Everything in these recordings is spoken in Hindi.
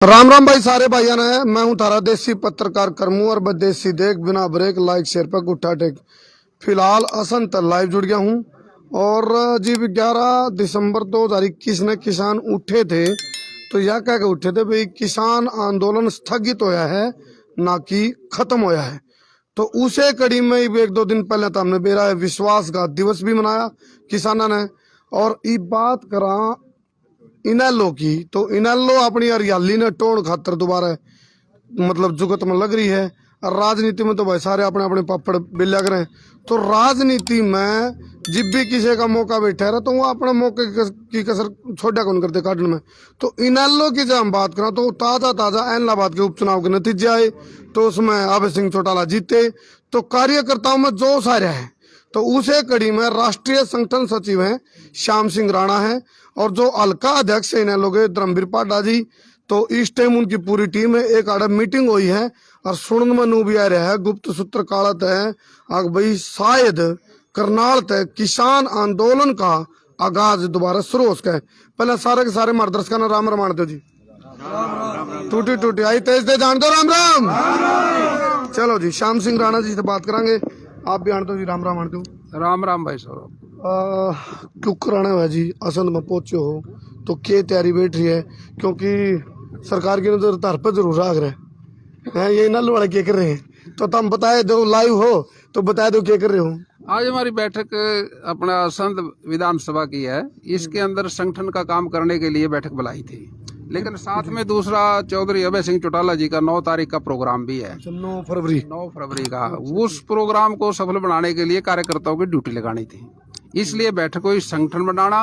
राम राम भाई सारे भाइयों ने। मैं हूं थारा देसी पत्रकार करमू और बदेसी देख बिना ब्रेक लाइक शेयर पर गुट्ठा टेक। फिलहाल असन तक लाइव जुड़ गया हूं और जी 11 दिसंबर 2021 में किसान उठे थे तो यह कह के उठे थे भाई किसान आंदोलन स्थगित होया है ना कि खत्म होया है। तो उसे कड़ी में एक दो दिन पहले तो हमने बेरा विश्वासघात दिवस भी मनाया किसानों ने। और ये बात करा इनेलो की तो इनेलो अपनी हरियाली ने टोन खातर दोबारा मतलब जुगत में लग रही है। और राजनीति में तो भाई सारे अपने अपने पापड़ बिल्ला करें। तो राजनीति में जब भी किसी का मौका बैठा रहा तो वो अपने मौके की कसर छोटा कौन करते काटने में। तो इनेलो की जब हम बात करें तो ताजा एलाहाबाद के उपचुनाव के नतीजे आए तो उसमें अभय सिंह चौटाला जीते तो कार्यकर्ताओं में जोश आ रहा है। तो उसे कड़ी में राष्ट्रीय संगठन सचिव हैं श्याम सिंह राणा है और जो हल्का अध्यक्ष है इनेलो के धर्मवीर पाडा जी। तो इस टाइम उनकी पूरी टीम है एक आड़ मीटिंग हुई है और सुनने में नू भी आ रहा है गुप्त सूत्र कालत है आग भाई शायद करनाल तक किसान आंदोलन का आगाज दोबारा शुरू हो सके। पहले सारे के सारे मार्ग दर्शक राम राम दो जी टूटी टूटी आई तेज तेज जान दो राम राम। चलो जी श्याम सिंह राणा जी से बात करेंगे। आप भी आन दो जी राम राम आन दो। राम राम भाई साहब। क्यों कराना है जी असंध में पहुंचे हो तो क्या तैयारी बैठ रही है क्योंकि सरकार की नजर तार पर जरूर आग रहे हैं ये नल वाले क्या कर रहे हैं तो तुम बताए दो लाइव हो तो बता दो क्या कर रहे हो। आज हमारी बैठक अपना संत विधानसभा की है। इसके अंदर संगठन का काम करने के लिए बैठक बुलाई थी लेकिन साथ में दूसरा चौधरी अभय सिंह चौटाला जी का 9 तारीख का प्रोग्राम भी है। 9 फरवरी का उस प्रोग्राम को सफल बनाने के लिए कार्यकर्ताओं की ड्यूटी लगानी थी। इसलिए बैठक को संगठन बनाना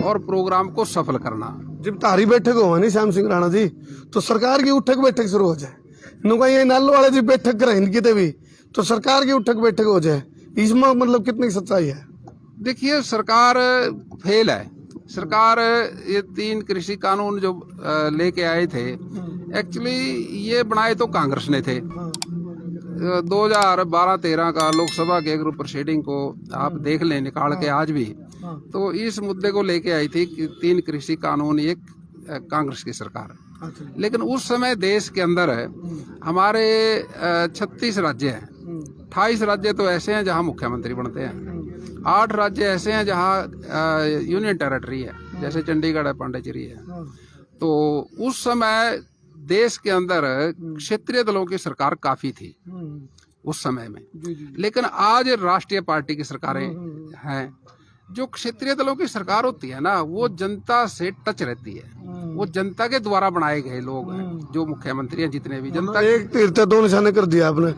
और प्रोग्राम को सफल करना। जब तारी बैठक हो नहीं श्याम सिंह राणा जी तो सरकार की उठक बैठक शुरू हो जाए नुका ये नल वाले जी बैठक करें इनकी भी तो सरकार की उठक बैठक हो जाए। इसमें मतलब कितनी सच्चाई है। देखिए सरकार फेल है। सरकार ये 3 कृषि कानून जो लेके आए थे एक्चुअली ये बनाए तो कांग्रेस ने थे। 2012-13 का लोकसभा के ग्रुप प्रोसीडिंग को आप देख लें निकाल के आज भी तो इस मुद्दे को लेके आई थी कि 3 कृषि कानून एक कांग्रेस की सरकार। लेकिन उस समय देश के अंदर हमारे 36 राज्य हैं। 28 राज्य तो ऐसे हैं जहां मुख्यमंत्री बनते हैं। 8 राज्य ऐसे हैं जहां यूनियन टेरिटरी है जैसे चंडीगढ़ है पांडिचेरी है। तो उस समय देश के अंदर क्षेत्रीय दलों की सरकार काफी थी उस समय में। लेकिन आज राष्ट्रीय पार्टी की सरकारें हैं। जो क्षेत्रीय दलों की सरकार होती है ना वो जनता से टच रहती है। वो जनता के द्वारा बनाए गए लोग हैं जो मुख्यमंत्री हैं जितने भी जनता एक तीर से 2 निशाने कर दिया आपने।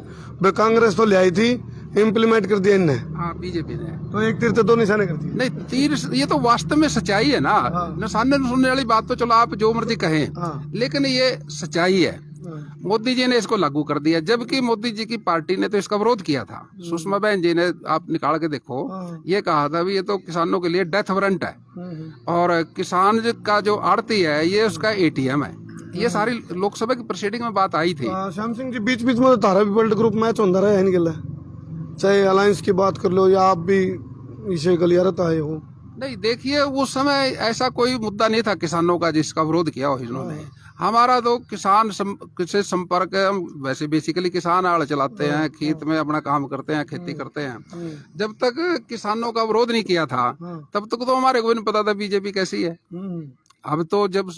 वे कांग्रेस तो ले आई थी इम्प्लीमेंट कर दिया इनने। हाँ बीजेपी ने तो एक तीर से 2 निशाने कर दिए। नहीं तीर ये तो वास्तव में सच्चाई है ना। निशाने सुनने वाली बात तो चलो आप जो मर्जी कहें लेकिन ये सच्चाई है। मोदी जी ने इसको लागू कर दिया जबकि मोदी जी की पार्टी ने तो इसका विरोध किया था। सुषमा बहन जी ने आप निकाल के देखो ये कहा था भी ये तो किसानों के लिए डेथ वारंट है और किसान का जो आड़ती है ये उसका एटीएम है। ये सारी लोकसभा की प्रोसीडिंग में बात आई थी। श्याम सिंह जी बीच बीच में तारा भी वर्ल्ड ग्रुप मैच होता रहा है निकल चाहे अलायंस की बात कर लो या आप भी इसे गलियारत आए हो। नहीं देखिए उस समय ऐसा कोई मुद्दा नहीं था किसानों का जिसका विरोध किया हो इन्होंने। हमारा तो किसान से संपर्क है। हम वैसे बेसिकली किसान आड़ चलाते हैं खेत में अपना काम करते हैं खेती करते हैं। जब तक किसानों का विरोध नहीं किया था तब तक तो हमारे को नहीं पता था बीजेपी कैसी है। अब तो जब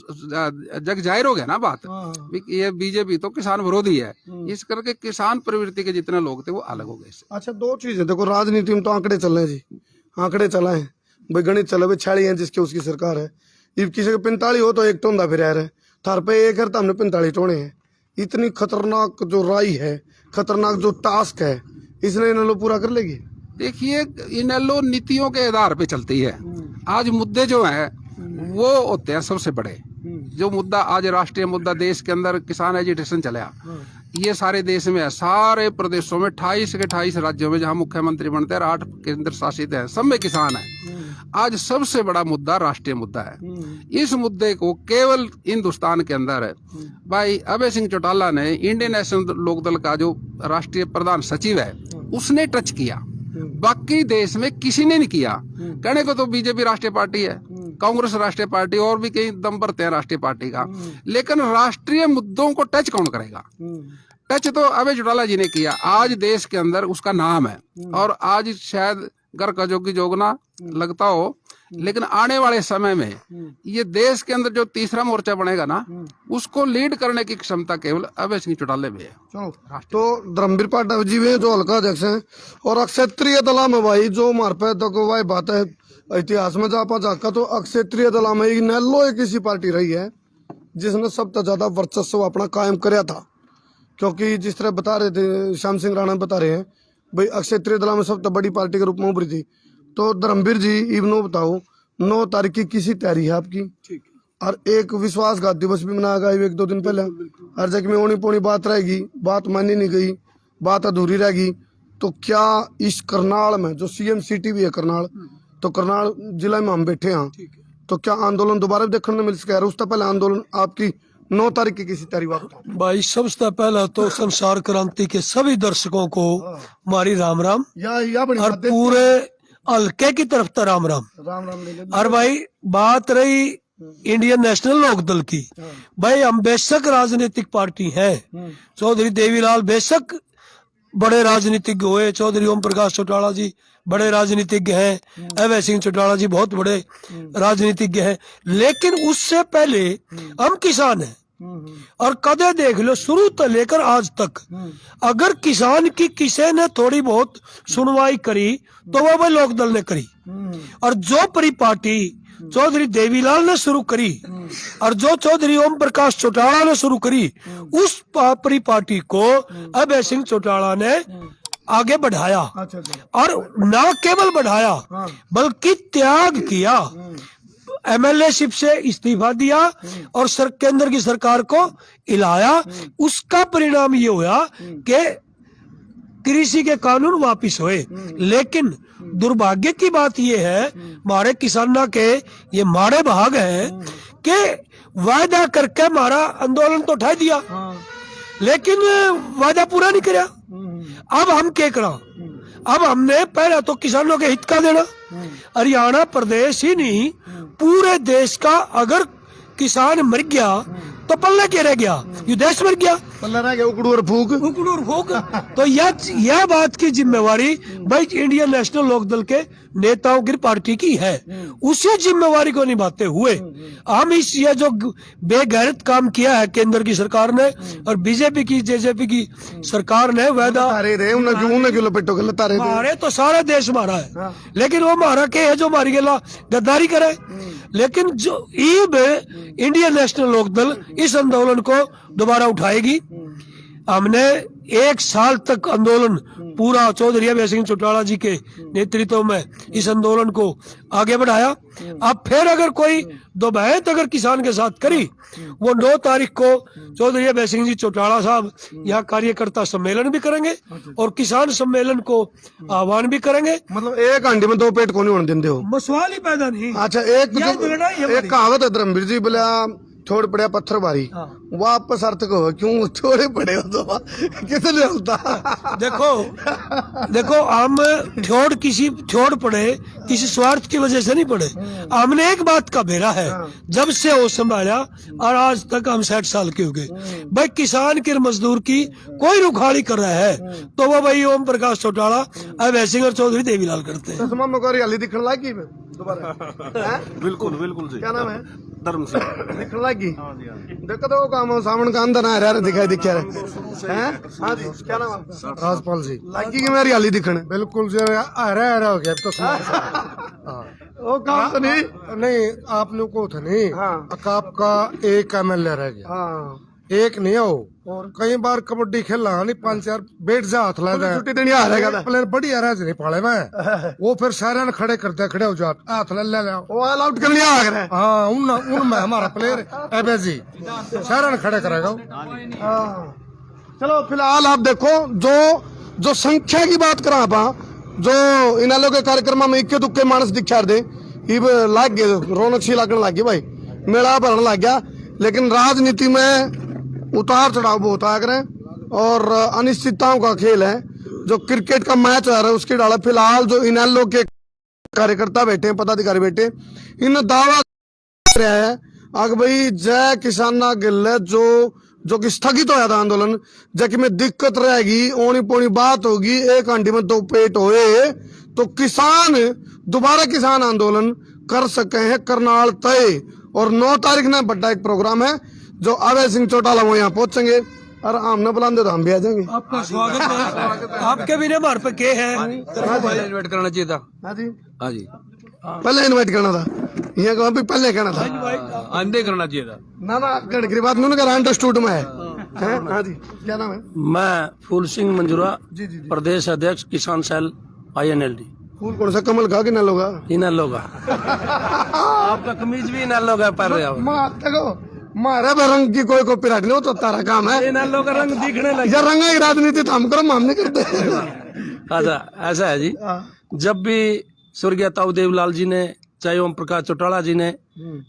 जग जाहिर हो गया ना बात ये बीजेपी तो किसान विरोधी है इस करके किसान प्रवृत्ति के जितने लोग थे वो अलग हो गए। अच्छा 2 चीजें देखो राजनीति में तो आंकड़े चल रहे हैं जी आंकड़े चला है भाई गणित चले भाई 46 है जिसकी उसकी सरकार है। if किसी के 45 हो तो एक टोंदा फिर रहे थार पे एक है तो हमने 45 टोने हैं। इतनी खतरनाक जो राई है खतरनाक जो टास्क है इसने इनेलो पूरा कर लेगी। देखिए इनेलो नीतियों के आधार पे चलती है। आज मुद्दे जो हैं वो होते हैं सबसे बड़े। जो मुद्दा आज राष्ट्रीय मुद्दा देश के अंदर किसान एजुटेशन चला ये सारे देश में है। सारे प्रदेशों में 28 के 28 राज्यों में जहां मुख्यमंत्री बनते हैं 8 केंद्र शासित है सब में किसान है। आज सबसे बड़ा मुद्दा राष्ट्रीय मुद्दा है। इस मुद्दे को केवल हिंदुस्तान के अंदर है भाई अभय सिंह चौटाला ने इंडियन नेशनल लोकदल का जो राष्ट्रीय प्रधान सचिव है उसने टच किया। बाकी देश में किसी ने नहीं किया। कहने को तो बीजेपी राष्ट्रीय पार्टी है कांग्रेस राष्ट्रीय पार्टी और भी कई दम भरते हैं राष्ट्रीय पार्टी का, लेकिन राष्ट्रीय मुद्दों को टच कौन करेगा? टच तो अभय चौटाला जी ने किया। आज देश के अंदर उसका नाम है और आज शायद घर का जोगी जोगना लगता हो, लेकिन आने वाले समय में ये देश के अंदर जो तीसरा मोर्चा बनेगा ना, उसको लीड करने की क्षमता केवल अभय सिंह चौटाले में है। चलो, तो धर्मवीर पाठक जी भी जो हल्का अध्यक्ष हैं और अक्षेत्रीय दला में भाई जो हमारे पे तो वही बात है इतिहास में जापा जाका तो अक्षेत्रीय दला में नैलो एक ऐसी पार्टी रही है जिसने सबसे ज्यादा वर्चस्व अपना कायम कराया था। क्योंकि जिस तरह बता रहे थे श्याम सिंह राणा बता रहे हैं भाई अक्षेत्रीय दला में सबसे बड़ी पार्टी के रूप में उभरी थी। तो धर्मवीर जी इवनो बताओ 9 तारीख की किसी तैयारी है आपकी? ठीक। और एक विश्वासघात दिवस भी मनाया गया 1-2 दिन पहले। हर जगह में ओनी पोनी बात रहेगी, बात मानी नहीं गई, बात अधूरी रहेगी। तो क्या इस करनाल में जो सीएम सिटी भी है करनाल, तो करनाल जिला में हम बैठे हैं, तो क्या आंदोलन दोबारा देखने को मिल सके? उससे पहले आंदोलन आपकी 9 तारीख की किसी तारीख बात भाई सबसे पहला तो संसार क्रांति के सभी दर्शकों को हमारी राम राम और पूरे हल्के की तरफ तो राम राम। और भाई बात रही इंडियन नेशनल लोकदल की, भाई हम बेशक राजनीतिक पार्टी है, चौधरी देवीलाल बेशक बड़े राजनीतिज्ञ हुए, चौधरी ओम प्रकाश चौटाला जी बड़े राजनीतिज्ञ हैं, अभय सिंह चौटाला जी बहुत बड़े राजनीतिज्ञ हैं, लेकिन उससे पहले हम किसान हैं। और कदे देख लो शुरू से लेकर आज तक अगर किसान की किसी ने थोड़ी बहुत सुनवाई करी तो वो भाई लोकदल ने करी। और जो परिपाटी चौधरी देवीलाल ने शुरू करी और जो चौधरी ओम प्रकाश चौटाला ने शुरू करी, उस परिपाटी को अभय सिंह चौटाला ने आगे बढ़ाया। और न केवल बढ़ाया बल्कि त्याग किया, एमएलए शिप से इस्तीफा दिया और केंद्र की सरकार को हिलाया। उसका परिणाम ये हुआ कि कृषि के कानून वापिस हुए। लेकिन दुर्भाग्य की बात ये है हमारे किसानों के ये माड़े भाग है कि वायदा करके हमारा आंदोलन तो उठा दिया लेकिन वायदा पूरा नहीं किया। अब हम क्या करा? अब हमने पहले तो किसानों के हित का देना, हरियाणा प्रदेश ही नहीं पूरे देश का अगर किसान मर गया तो पल्ले क्या रह गया? ये देश मर गया, पल्ला रह गया उकड़ू और फूक। तो यह बात की जिम्मेवारी भाई इंडियन नेशनल लोकदल के नेताओं की पार्टी की है। उसी जिम्मेवारी को निभाते हुए हम ये जो बेगैरत काम किया है केंद्र की सरकार ने और बीजेपी की जेजेपी की सरकार ने वायदा मारे तो सारा देश मारा है, लेकिन वो मारा के है जो मारी गेला गद्दारी करे। लेकिन जो इंडियन नेशनल लोकदल इस आंदोलन को दोबारा उठाएगी। हमने 1 साल तक आंदोलन पूरा चौधरी अभय सिंह चौटाला जी के नेतृत्व में इस आंदोलन को आगे बढ़ाया। अब फिर अगर कोई दोबारा अगर किसान के साथ करी, वो 9 तारीख को चौधरी अभय सिंह जी चौटाला साहब यहाँ कार्यकर्ता सम्मेलन भी करेंगे और किसान सम्मेलन को आह्वान भी करेंगे। मतलब एक हांडी में 2 पेट को नहीं होने देते हो? सवाल ही पैदा नहीं। अच्छा, एक कहावत है धर्मवीर जी बोला छोड़ पड़े पत्थर भारी, वापस अर्थ को क्यों छोड़े पड़े हो तो कितने होता? देखो हम छोड़ पड़े किसी स्वार्थ की वजह से नहीं पड़े। हमने एक बात का बेरा है, जब से वो संभाला और आज तक हम 60 साल के हो गए, भाई किसान की मजदूर की कोई रुखाड़ी कर रहा है तो वो भाई ओम प्रकाश चौटाला अभय सिंह और चौधरी देवीलाल करते हैं। हरियाली दिखने लागी बिल्कुल बिल्कुल जी। क्या नाम है? धर्म सिंह दिखने लागी। देखो तो काम सावन का अंदर आ रहा दिखाई दिखा रहे हैं। हाँ जी, क्या नाम है? राजपाल जी। लागी कि मैं हरियाली दिखने बिल्कुल जो हरा हो गया तो वो काम तो नहीं आप लोग को था नहीं। आपका एक एमएलए रह गया, एक नहीं हो। कई बार कबड्डी खेलना नहीं 5-4 बैठ जा हाथ ला छुट्टी देनी आ रहेगा प्लेयर बड़ी आ रहा नहीं पाले में वो फिर सारे ने खड़े करते खड़े हो जा हाथ ले ले वो ऑल आउट करने आ रहा है। हाँ उन में हमारा प्लेयर अभय जी सारे ने खड़े करेगा। चलो फिलहाल आप देखो जो संख्या की बात करा आप जो इन लोग के कार्यक्रम में इक्के दुक्के मानस दिखा दे लाग गए, रौनक सी लगने लग गई भाई, मेला भरने लग गया। लेकिन राजनीति में उतार चढ़ाव बहुत आ रहे हैं और अनिश्चितताओं का खेल है। जो क्रिकेट का मैच आ रहा है उसकी डाला फिलहाल जो इनेलो के कार्यकर्ता बैठे हैं, पदाधिकारी बैठे, इन दावा रहा है आग भाई जय किसाना गिल्ले जो कि स्थगित होया था आंदोलन, जबकि में दिक्कत रहेगी, ओनी पोनी बात होगी, एक हांडी में दो पेट होए, तो किसान दोबारा किसान आंदोलन कर सके हैं करनाल तय। और 9 तारीख ने बड़ा एक प्रोग्राम है जो अभय सिंह चौटाला वो यहाँ पहुंचेंगे और हमने बुलाते तो हम भी आ जाएंगे। आपका स्वागत है। आपके भी ने मार पे के है इन्वाइट करना चाहिए था। हाँ जी, हाँ जी, पहले इनवाइट करना था, यहाँ को अभी पहले कहना था, अंडे करना चाहिए था। ना गड़करी बात नहीं कर अंडरस्टूड में है। हाँ जी, क्या नाम है? मैं फूल सिंह मंजूरा, जी जी जी। प्रदेश अध्यक्ष किसान सेल INLD। फूल कौन सा कमल का कि न लोगा? इनल होगा। आपका कमीज भी इनल होगा पहन रहे हो। देखो मारे रंग की कोई कॉपीराइट नहीं, वो तो तारा काम है। इनल का रंग दिखने लगे। यार रंग की राजनीति तो हम करो, हम नहीं करते। अच्छा, ऐसा है जी, जब भी स्वर्गीय ताऊ देवलाल जी ने, चाहे ओम प्रकाश चौटाला जी ने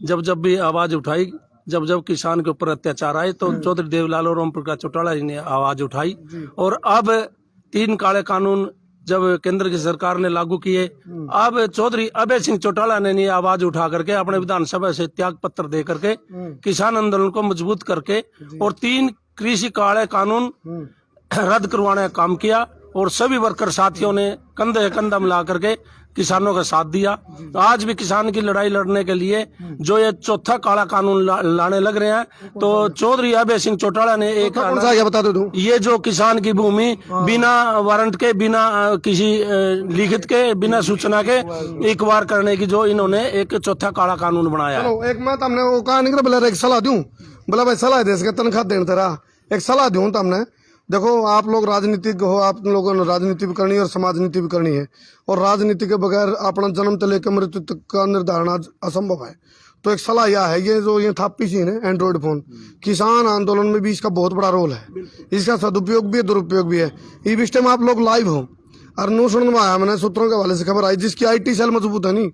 जब भी आवाज उठाई, जब किसान के ऊपर अत्याचार आए, तो चौधरी देवलाल और ओम प्रकाश चौटाला जी ने आवाज उठाई। और अब 3 काले कानून जब केंद्र की सरकार ने लागू किए, अब चौधरी अभय सिंह चौटाला ने ये आवाज उठा करके अपने विधानसभा से त्याग पत्र दे करके किसान आंदोलन को मजबूत करके और 3 कृषि काले कानून रद्द करवाने का काम किया। और सभी वर्कर साथियों ने कंधे से कंधा मिला करके किसानों का साथ दिया। आज भी किसान की लड़ाई लड़ने के लिए जो ये 4था काला कानून लाने लग रहे हैं, तो चौधरी अभय सिंह चौटाला ने एक कौन सा बता दो तू? ये जो किसान की भूमि बिना वारंट के, बिना किसी लिखित के, बिना सूचना के एक बार करने की जो इन्होंने एक 4था काला कानून बनाया। चलो एक मैं तुमने वो कहा नहीं बोला एक सलाह दूं, बोला भाई सलाह दे सके तनख्वाह देने तेरा एक सलाह दूं तुमने। देखो आप लोग राजनीतिक हो, आप लोगों ने राजनीति भी करनी है और समाज नीति भी करनी है, और राजनीति के बगैर अपना जन्म से लेकर मृत्यु तक का निर्धारण आज असंभव है। तो एक सलाह यह है, ये जो ये थापी चीन है एंड्रॉइड फोन, किसान आंदोलन में भी इसका बहुत बड़ा रोल है। इसका सदुपयोग भी है, दुरुपयोग भी है। इस टाइम आप लोग लाइव हो और नो सुन में आया, मैंने सूत्रों के हवाले से खबर आई, जिसकी IT सेल मजबूत है नहीं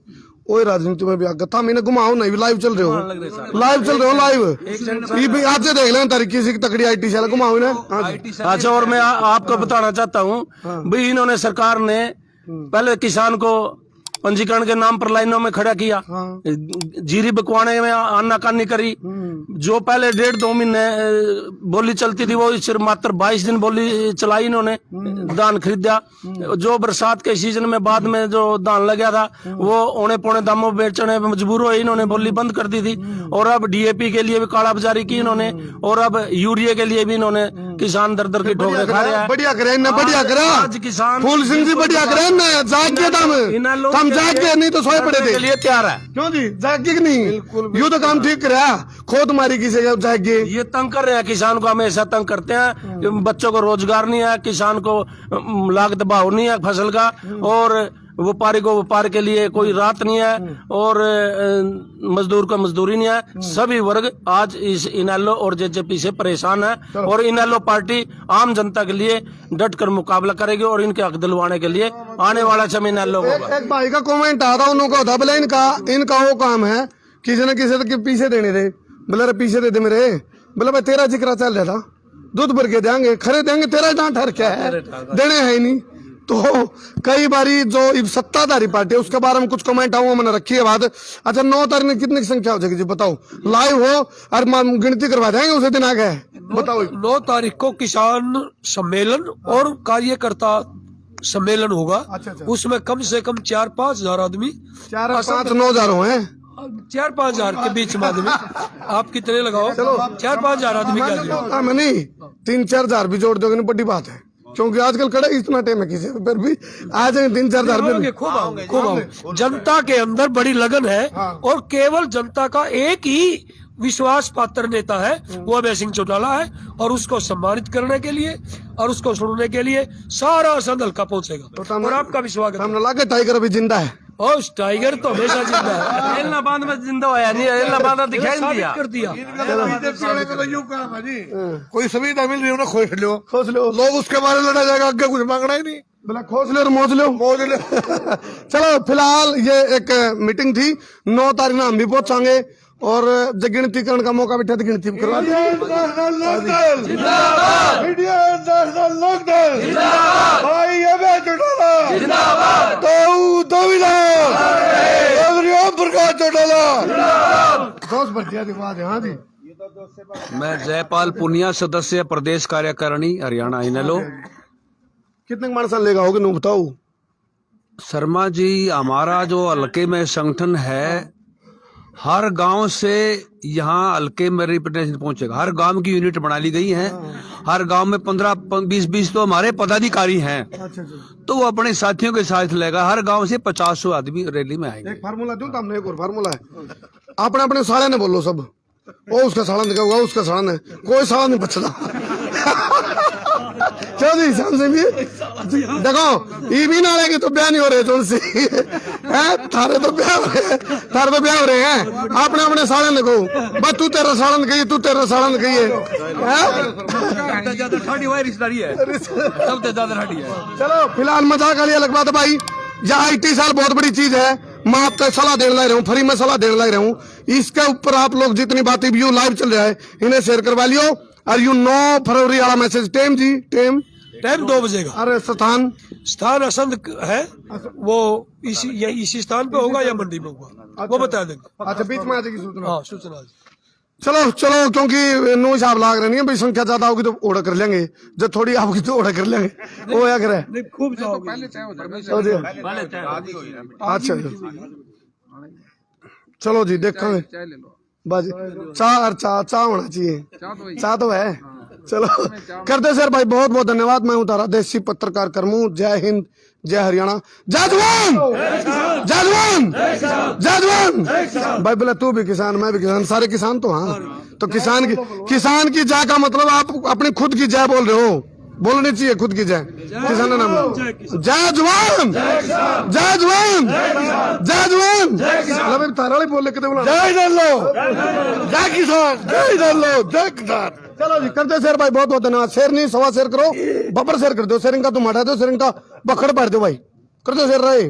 वो राजनीति में भी आगे था। मैंने घुमाओ नहीं, लाइव चल रहे हो, लाइव चल रहे हो, लाइव ये भी आज से देख लें तरीके से तकड़ी IT सेल घुमाओ ना। अच्छा, और मैं आपको बताना चाहता हूँ भाई, इन्होंने सरकार ने पहले किसान को पंजीकरण के नाम पर लाइनों में खड़ा किया, जीरी बकवाने में आनाकानी करी। जो पहले 1.5-2 महीने बोली चलती थी वो सिर्फ मात्र 22 दिन बोली चलाई इन्होंने, धान खरीदा। जो बरसात के सीजन में बाद में जो धान लगा था वो औने पौने दामों में बेचने में मजबूर हुए, इन्होंने बोली बंद कर दी थी। और अब DAP के लिए भी काला बाजारी की इन्होंने, और अब यूरिया के लिए भी इन्होंने किसान दर की ठोकरें खा रहे हैं। बढ़िया करे ना, बढ़िया करे आज किसान फूल सिंह जी, बढ़िया करे ना, जाग के दम जाग के नहीं तो सोए पड़े थे के लिए तैयार है। क्यों जी, जाग के नहीं यूं तो काम ठीक करा, खोद मारी किसी जाग के। ये तंग कर रहे हैं किसान को, हमेशा तंग करते हैं। बच्चों को रोजगार नहीं है, किसान को लागत भाव नहीं है फसल का, और व्यापारी को व्यापार के लिए कोई रात नहीं है, और मजदूर को मजदूरी नहीं है। सभी वर्ग आज इस इनेलो और JJP से परेशान है, और इनेलो पार्टी आम जनता के लिए डट कर मुकाबला करेगी और इनके हक दिलवाने के लिए आने वाला समय इनेलो होगा। एक भाई का कमेंट आता उन्होंने कहा बोले इनका वो काम है किसी न किसी के पीछे देने रे, बोले पीछे दे दे मेरे, बोले भाई तेरा जिक्र चल रहा था, दूध भर के देंगे, खरे देंगे, तेरा डांट हर क्या है, देने है ही नहीं। तो कई बारी जो सत्ताधारी पार्टी है उसके बारे में कुछ कमेंट आऊंगा मैंने रखी है बात। अच्छा 9 तारीख में कितनी संख्या हो जाएगी जी बताओ, लाइव हो और गिनती करवा देंगे उसे दिन आगे, बताओ। 9 तारीख को किसान सम्मेलन और कार्यकर्ता सम्मेलन होगा। अच्छा। उसमें कम से कम 4-5 हजार आदमी, 4-5-9 हजार हैं, 4-5 हजार के बीच में आदमी, आप कितने लगाओ, 4-5 हजार आदमी क्या नहीं 3-4 हजार भी जोड़ दोगे, बड़ी बात है, क्योंकि आजकल कड़ा इतना टाइम है किसी पर भी आ जाएंगे 3-4 हजार। खूब आओ। जनता के अंदर बड़ी लगन है, और केवल जनता का एक ही विश्वास पात्र नेता है, वो अभय सिंह चौटाला है, और उसको सम्मानित करने के लिए और उसको सुनने के लिए सारा संघ हल्का पहुंचेगा। और आपका भी स्वागत है। लगे टाइगर अभी जिंदा है, और टाइगर तो हमेशा जिंदा है। इलाहाबाद में जिंदा होया नहीं, इलाहाबाद दिखाई नहीं दिया। कर दिया। कोई सुविधा मिल रही है ना, खोज लो, लोग उसके बारे में लड़ा जाएगा, आगे कुछ मांगना ही नहीं, बोला खोज लो और मौज लो। चलो फिलहाल ये एक मीटिंग थी, 9 तारीख में हम भी पहुंचांगे, और जब गिनती करने का मौका बैठा तो गिनती भी करवा प्रकाश चौटाला दोस्त बढ़िया दिमाग है। हाँ जी, मैं जयपाल पुनिया, सदस्य प्रदेश कार्यकारिणी हरियाणा इनेलो। कितने मानसा लेगा होगे नु बताओ। शर्मा जी, हमारा जो हल्के में संगठन है, हर गांव से यहाँ हल्के में रिप्रेजेंटेशन पहुंचेगा। हर गांव की यूनिट बना ली गई है। हर गांव में 15-20 तो हमारे पदाधिकारी हैं, तो वो अपने साथियों के साथ लेगा। हर गांव से 50 आदमी रैली में आएंगे। एक फार्मूला दूं तो हमने, एक और फार्मूला है। अपने अपने साले ने बोलो सब, वो उसका सालन दिखाऊंगा, उसका सालन है, कोई सालन नहीं बचता। चलो जी, शाम से भी देखो ये भी ना लेके तो ब्याह नहीं हो रहे तुलसी है, थारे तो ब्याह हो रहे, थारे तो ब्याह हो रहे हैं। आपने अपने सालन देखो, बस तू तेरा सालन कहिए, तू तेरा सालन कहिए। चलो फिलहाल मजाक वाली अलग बात है भाई, यहाँ 80 साल बहुत बड़ी चीज है। मैं आपको सलाह देने लग रहा हूँ, फ्री में सलाह देने लग रहा हूँ। इसके ऊपर आप लोग जितनी बातें व्यू लाइव चल रहा है इन्हें शेयर करवा लियो। और यू 9 फरवरी वाला मैसेज। टाइम जी, टाइम 2 बजे का। अरे स्थान असंध है, वो इसी स्थान पे होगा या मंडी में होगा, वो बता देंगे। अच्छा, बीच में आ जाएगी सूचना। हाँ, सूचना। चलो चलो, क्योंकि नो हिसाब लाग रहे नहीं है भाई, संख्या ज्यादा होगी तो ऑर्डर कर लेंगे, जब थोड़ी आपकी तो ऑर्डर कर लेंगे। वो या करे खूब पहले चाय हो जाए। अच्छा चलो जी, देखेंगे चाय ले लो। बस चाह होना चाहिए, चाह तो है। चलो करते सर भाई, बहुत बहुत धन्यवाद। मैं हूँ तारा देसी पत्रकार कर्मू। जय हिंद, जय हरियाणा, जय जवान, जय जवान, जय जवान। भाई बोला तू भी किसान, मैं भी किसान, सारे किसान तो। हाँ, तो किसान की जय का मतलब आप अपनी खुद की जय बोल रहे हो, बोलनी चाहिए खुद की जय। किसान का नाम जय जवान, जय जवान, जय जवान। तारा वाले बोल लेके जय डल्लो, जय किसान, जय डल्लो, जय किसान। चलो जी, करते शेर भाई, बहुत बहुत धन्यवाद। शेर नहीं, 1.25 शेर करो, बबर शेर कर दो। शेरिंग का तुम हटा दो, शेरिंग का बखड़ पाड़ दो भाई, कर दो शेर रहे।